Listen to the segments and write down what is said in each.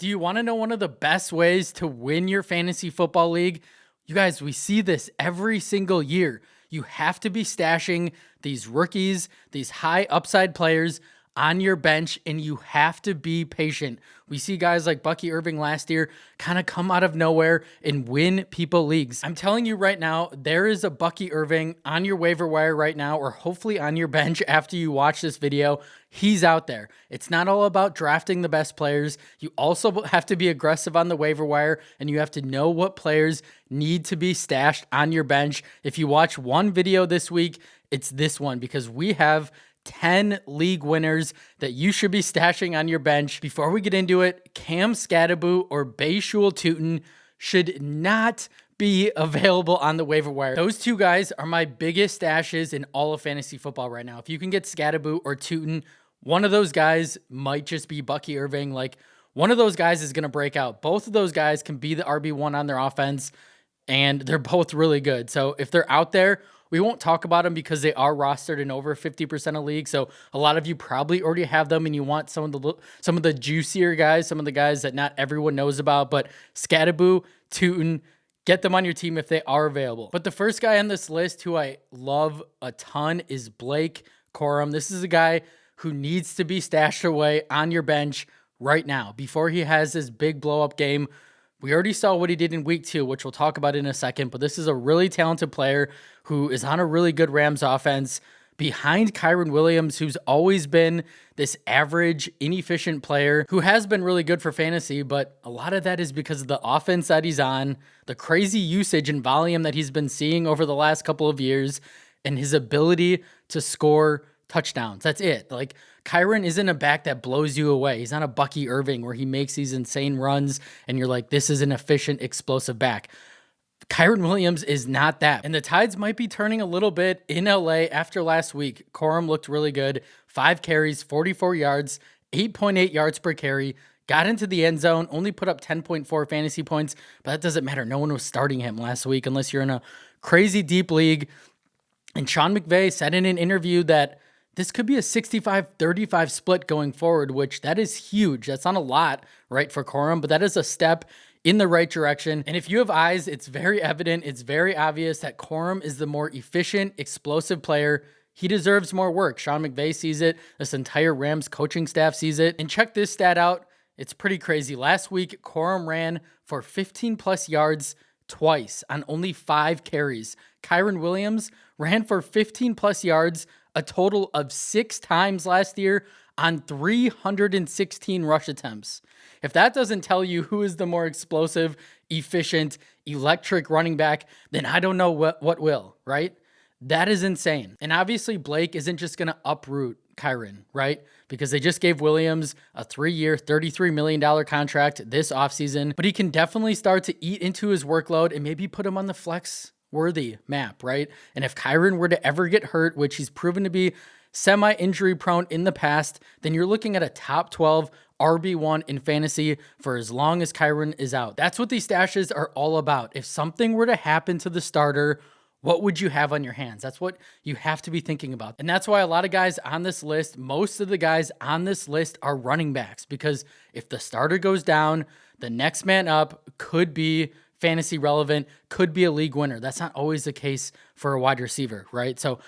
Do you want to know one of the best ways to win your fantasy football league? You guys, we see this every single year. You have to be stashing these rookies, these high upside players on your bench, and you have to be patient. We see guys like Bucky Irving last year kind of come out of nowhere and win people leagues. I'm telling you right now, there is a Bucky Irving on your waiver wire right now, or hopefully on your bench after you watch this video. He's out there. It's not all about drafting the best players. You also have to be aggressive on the waiver wire, and you have to know what players need to be stashed on your bench. If you watch one video this week, it's this one, because we have 10 league winners that you should be stashing on your bench. Before we get into it, Cam Scadaboo or Bayshul Tootin should not be available on the waiver wire. Those two guys are my biggest stashes in all of fantasy football right now. If you can get Scadaboo or Tootin, one of those guys might just be Bucky Irving. Like, one of those guys is going to break out. Both of those guys can be the RB1 on their offense, and they're both really good. So if they're out there, we won't talk about them because they are rostered in over 50% of leagues. So a lot of you probably already have them, and you want some of the juicier guys, some of the guys that not everyone knows about. But Scadaboo, Tootin, get them on your team if they are available. But the first guy on this list who I love a ton is Blake Corum. This is a guy who needs to be stashed away on your bench right now before he has this big blow-up game. We already saw what he did in week 2, which we'll talk about in a second, but this is a really talented player who is on a really good Rams offense behind Kyren Williams, who's always been this average, inefficient player who has been really good for fantasy, but a lot of that is because of the offense that he's on, the crazy usage and volume that he's been seeing over the last couple of years, and his ability to score touchdowns. That's it. Like, Kyren isn't a back that blows you away. He's not a Bucky Irving where he makes these insane runs and you're like, this is an efficient, explosive back. Kyren Williams is not that. And the tides might be turning a little bit in LA after last week. Corum looked really good. 5 carries, 44 yards, 8.8 yards per carry. Got into the end zone, only put up 10.4 fantasy points, but that doesn't matter. No one was starting him last week unless you're in a crazy deep league. And Sean McVay said in an interview that this could be a 65-35 split going forward, which that is huge. That's not a lot, right, for Corum, but that is a step in the right direction. And if you have eyes, it's very evident, it's very obvious that Corum is the more efficient, explosive player. He deserves more work. Sean McVay sees it. This entire Rams coaching staff sees it. And check this stat out. It's pretty crazy. Last week, Corum ran for 15-plus yards twice on only 5 carries. Kyren Williams ran for 15-plus yards a total of 6 times last year on 316 rush attempts. If that doesn't tell you who is the more explosive, efficient, electric running back, then I don't know what will, right? That is insane. And obviously Blake isn't just going to uproot Kyren, right? Because they just gave Williams a 3-year, $33 million contract this offseason, but he can definitely start to eat into his workload and maybe put him on the flex worthy map, right? And if Kyren were to ever get hurt, which he's proven to be semi-injury prone in the past, then you're looking at a top 12 RB1 in fantasy for as long as Kyren is out. That's what these stashes are all about. If something were to happen to the starter, what would you have on your hands? That's what you have to be thinking about. And that's why a lot of guys on this list, most of the guys on this list are running backs, because if the starter goes down, the next man up could be fantasy relevant, could be a league winner. That's not always the case for a wide receiver, right? So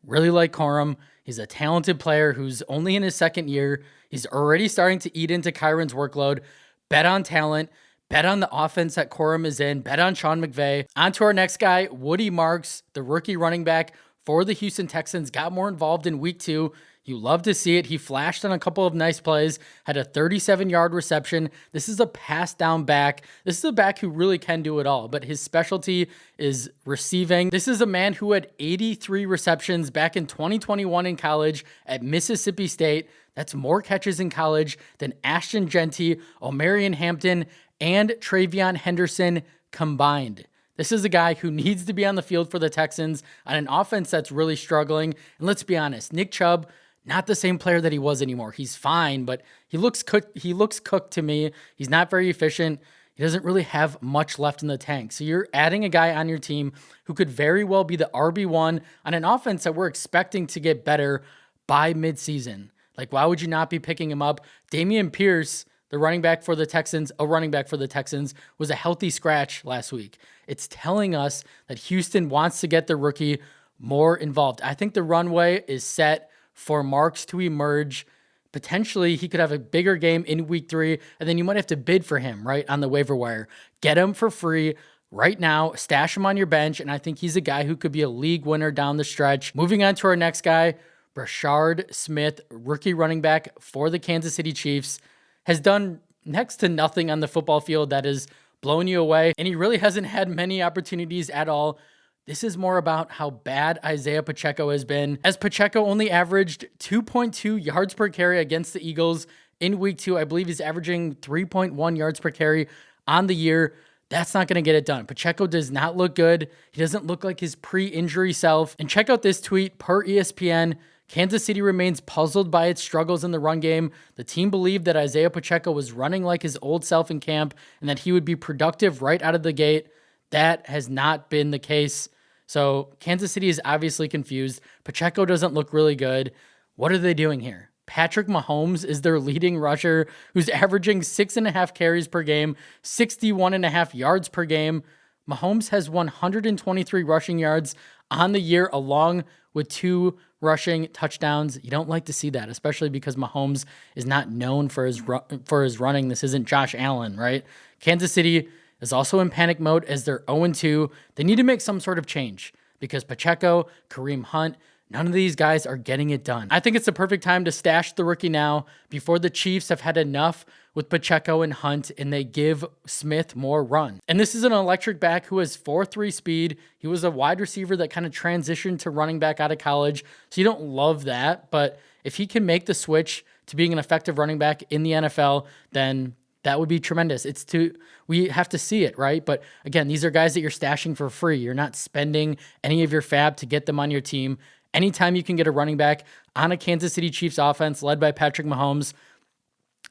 really like Corum. He's a talented player who's only in his 2nd year. He's already starting to eat into Kyren's workload. Bet on talent. Bet on the offense that Corum is in. Bet on Sean McVay. On to our next guy, Woody Marks, the rookie running back for the Houston Texans. Got more involved in week 2. You love to see it. He flashed on a couple of nice plays, had a 37-yard reception. This is a pass down back. This is a back who really can do it all, but his specialty is receiving. This is a man who had 83 receptions back in 2021 in college at Mississippi State. That's more catches in college than Ashton Genty, Omarion Hampton, and Travion Henderson combined. This is a guy who needs to be on the field for the Texans on an offense that's really struggling. And let's be honest, Nick Chubb, not the same player that he was anymore. He's fine, but he looks cooked to me. He's not very efficient. He doesn't really have much left in the tank. So you're adding a guy on your team who could very well be the RB1 on an offense that we're expecting to get better by midseason. Like, why would you not be picking him up? Dameon Pierce, the running back for the Texans, was a healthy scratch last week. It's telling us that Houston wants to get the rookie more involved. I think the runway is set for Marks to emerge. Potentially, he could have a bigger game in week 3, and then you might have to bid for him, right, on the waiver wire. Get him for free right now, stash him on your bench, and I think he's a guy who could be a league winner down the stretch. Moving on to our next guy, Brashard Smith, rookie running back for the Kansas City Chiefs, has done next to nothing on the football field that has blown you away, and he really hasn't had many opportunities at all. This is more about how bad Isaiah Pacheco has been, as Pacheco only averaged 2.2 yards per carry against the Eagles in week 2. I believe he's averaging 3.1 yards per carry on the year. That's not going to get it done. Pacheco does not look good. He doesn't look like his pre-injury self. And check out this tweet per ESPN. Kansas City remains puzzled by its struggles in the run game. The team believed that Isaiah Pacheco was running like his old self in camp and that he would be productive right out of the gate. That has not been the case. So Kansas City is obviously confused. Pacheco doesn't look really good. What are they doing here? Patrick Mahomes is their leading rusher, who's averaging 6.5 carries per game, 61.5 yards per game. Mahomes has 123 rushing yards on the year, along with 2 rushing touchdowns. You don't like to see that, especially because Mahomes is not known for his running. This isn't Josh Allen, right? Kansas City is also in panic mode as they're 0-2. They need to make some sort of change because Pacheco, Kareem Hunt, none of these guys are getting it done. I think it's the perfect time to stash the rookie now before the Chiefs have had enough with Pacheco and Hunt and they give Smith more run. And this is an electric back who has 4.3 speed. He was a wide receiver that kind of transitioned to running back out of college. So you don't love that, but if he can make the switch to being an effective running back in the NFL, then that would be tremendous. We have to see it, right? But again, these are guys that you're stashing for free. You're not spending any of your fab to get them on your team. Anytime you can get a running back on a Kansas City Chiefs offense led by Patrick Mahomes,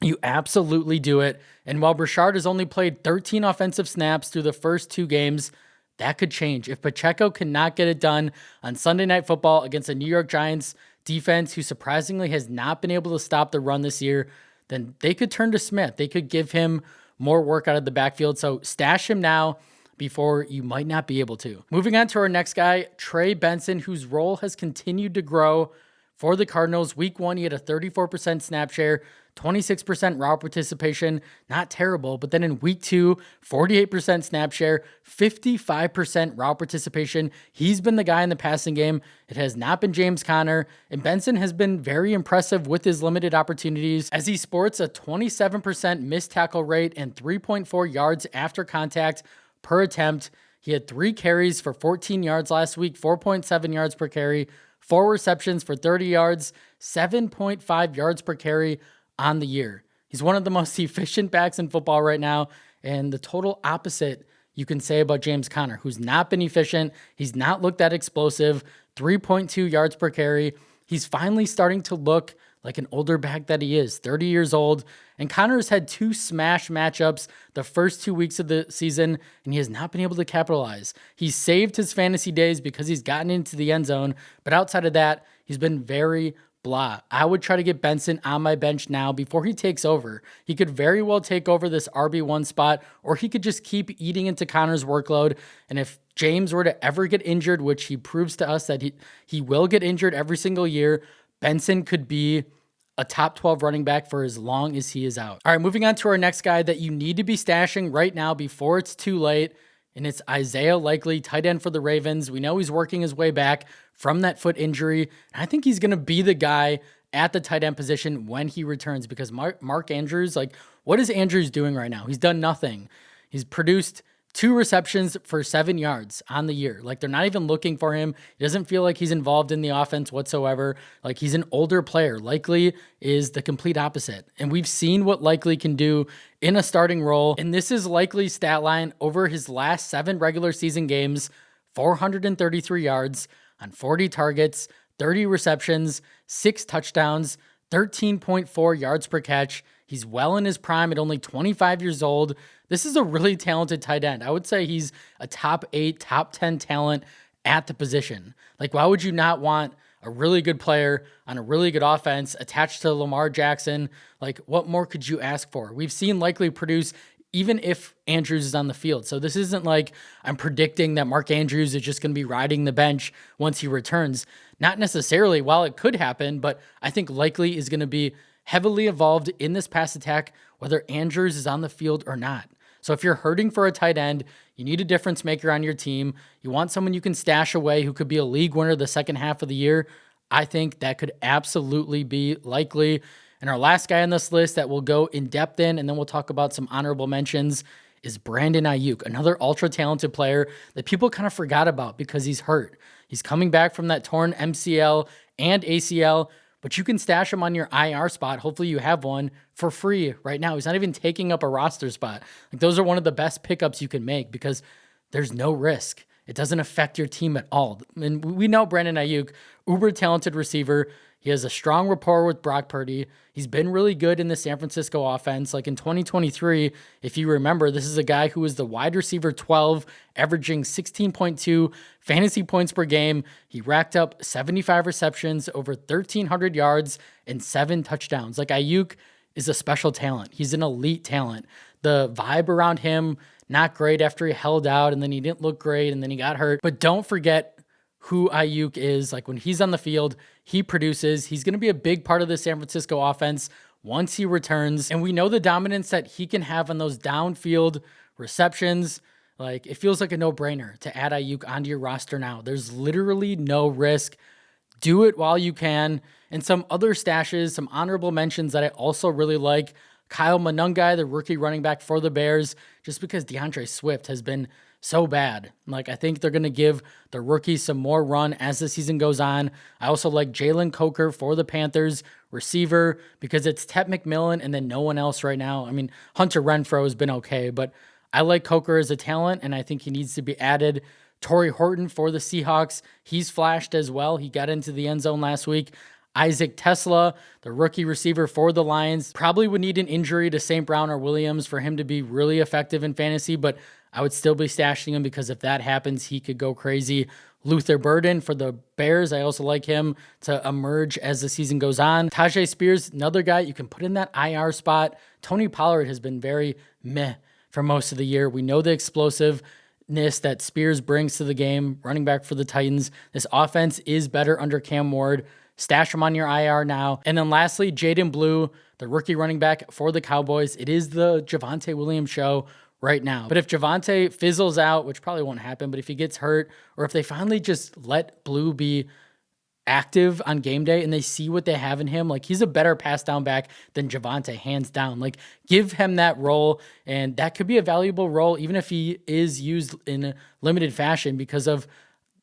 you absolutely do it. And while Brashard has only played 13 offensive snaps through the first 2 games, that could change. If Pacheco cannot get it done on Sunday Night Football against a New York Giants defense who surprisingly has not been able to stop the run this year, then they could turn to Smith. They could give him more work out of the backfield. So stash him now before you might not be able to. Moving on to our next guy, Trey Benson, whose role has continued to grow for the Cardinals. Week 1, he had a 34% snap share, 26% route participation, not terrible. But then in week 2, 48% snap share, 55% route participation. He's been the guy in the passing game. It has not been James Conner. And Benson has been very impressive with his limited opportunities as he sports a 27% missed tackle rate and 3.4 yards after contact per attempt. He had 3 carries for 14 yards last week, 4.7 yards per carry, 4 receptions for 30 yards, 7.5 yards per carry on the year. He's one of the most efficient backs in football right now, and the total opposite you can say about James Conner, who's not been efficient. He's not looked that explosive, 3.2 yards per carry. He's finally starting to look like an older back that he is, 30 years old. And Conner has had 2 smash matchups the first 2 weeks of the season, and he has not been able to capitalize. He's saved his fantasy days because he's gotten into the end zone, but outside of that, he's been very blah. I would try to get Benson on my bench now before he takes over. He could very well take over this RB1 spot, or he could just keep eating into Conner's workload. And if James were to ever get injured, which he proves to us that he will get injured every single year, Benson could be a top 12 running back for as long as he is out. All right, moving on to our next guy that you need to be stashing right now before it's too late, and it's Isaiah Likely, tight end for the Ravens. We know he's working his way back from that foot injury, and I think he's going to be the guy at the tight end position when he returns because Mark Andrews, what is Andrews doing right now? He's done nothing. He's produced 2 receptions for 7 yards on the year. They're not even looking for him. He doesn't feel like he's involved in the offense whatsoever. He's an older player. Likely is the complete opposite. And we've seen what Likely can do in a starting role. And this is Likely's stat line over his last 7 regular season games: 433 yards on 40 targets, 30 receptions, 6 touchdowns, 13.4 yards per catch. He's well in his prime at only 25 years old. This is a really talented tight end. I would say he's a top 8, top 10 talent at the position. Why would you not want a really good player on a really good offense attached to Lamar Jackson. Like, what more could you ask for? We've seen Likely produce even if Andrews is on the field. So this isn't like I'm predicting that Mark Andrews is just going to be riding the bench once he returns. Not necessarily. While it could happen, but I think Likely is going to be heavily involved in this pass attack, whether Andrews is on the field or not. So if you're hurting for a tight end, you need a difference maker on your team. You want someone you can stash away who could be a league winner the second half of the year. I think that could absolutely be Likely. And our last guy on this list that we'll go in depth in, and then we'll talk about some honorable mentions, is Brandon Ayuk, another ultra talented player that people kind of forgot about because he's hurt. He's coming back from that torn MCL and ACL, but you can stash him on your IR spot. Hopefully you have one for free right now. He's not even taking up a roster spot. Like, those are one of the best pickups you can make because there's no risk. It doesn't affect your team at all. And we know Brandon Ayuk, uber talented receiver. He has a strong rapport with Brock Purdy. He's been really good in the San Francisco offense. Like in 2023, if you remember, this is a guy who was the wide receiver 12, averaging 16.2 fantasy points per game. He racked up 75 receptions, over 1,300 yards, and 7 touchdowns. Like, Ayuk is a special talent. He's an elite talent. The vibe around him, not great after he held out, and then he didn't look great, and then he got hurt. But don't forget who Ayuk is. Like, when he's on the field, he produces. He's going to be a big part of the San Francisco offense once he returns. And we know the dominance that he can have on those downfield receptions. Like, it feels like a no-brainer to add Ayuk onto your roster now. There's literally no risk. Do it while you can. And some other stashes, some honorable mentions that I also really like. Kyle Monungai, the rookie running back for the Bears, just because DeAndre Swift has been so bad. Like, I think they're going to give the rookie some more run as the season goes on. I also like Jalen Coker for the Panthers, receiver, because it's Ted McMillan and then no one else right now. I mean, Hunter Renfrow has been okay, but I like Coker as a talent, and I think he needs to be added. Torrey Horton for the Seahawks. He's flashed as well. He got into the end zone last week. Isaac Tesla, the rookie receiver for the Lions, probably would need an injury to St. Brown or Williams for him to be really effective in fantasy, but I would still be stashing him because if that happens, he could go crazy. Luther Burden for the Bears. I also like him to emerge as the season goes on. Tajay Spears, another guy you can put in that IR spot. Tony Pollard has been very meh for most of the year. We know the explosiveness that Spears brings to the game, running back for the Titans. This offense is better under Cam Ward. Stash him on your IR now. And then lastly, Jaden Blue, the rookie running back for the Cowboys. It is the Javonte Williams show right now. But if Javonte fizzles out, which probably won't happen, but if he gets hurt, or if they finally just let Blue be active on game day and they see what they have in him, like, he's a better pass down back than Javonte, hands down. Like, give him that role, and that could be a valuable role even if he is used in a limited fashion because of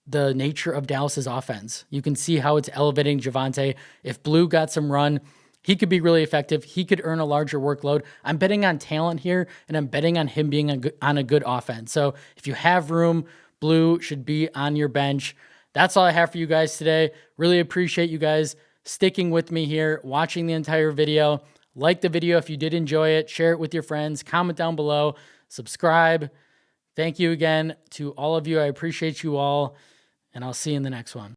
the nature of Dallas's offense. You can see how it's elevating Javonte. If Blue got some run, he could be really effective. He could earn a larger workload. I'm betting on talent here, and I'm betting on him being on a good offense. So if you have room, Blue should be on your bench. That's all I have for you guys today. Really appreciate you guys sticking with me here, watching the entire video. Like the video if you did enjoy it. Share it with your friends. Comment down below. Subscribe. Thank you again to all of you. I appreciate you all, and I'll see you in the next one.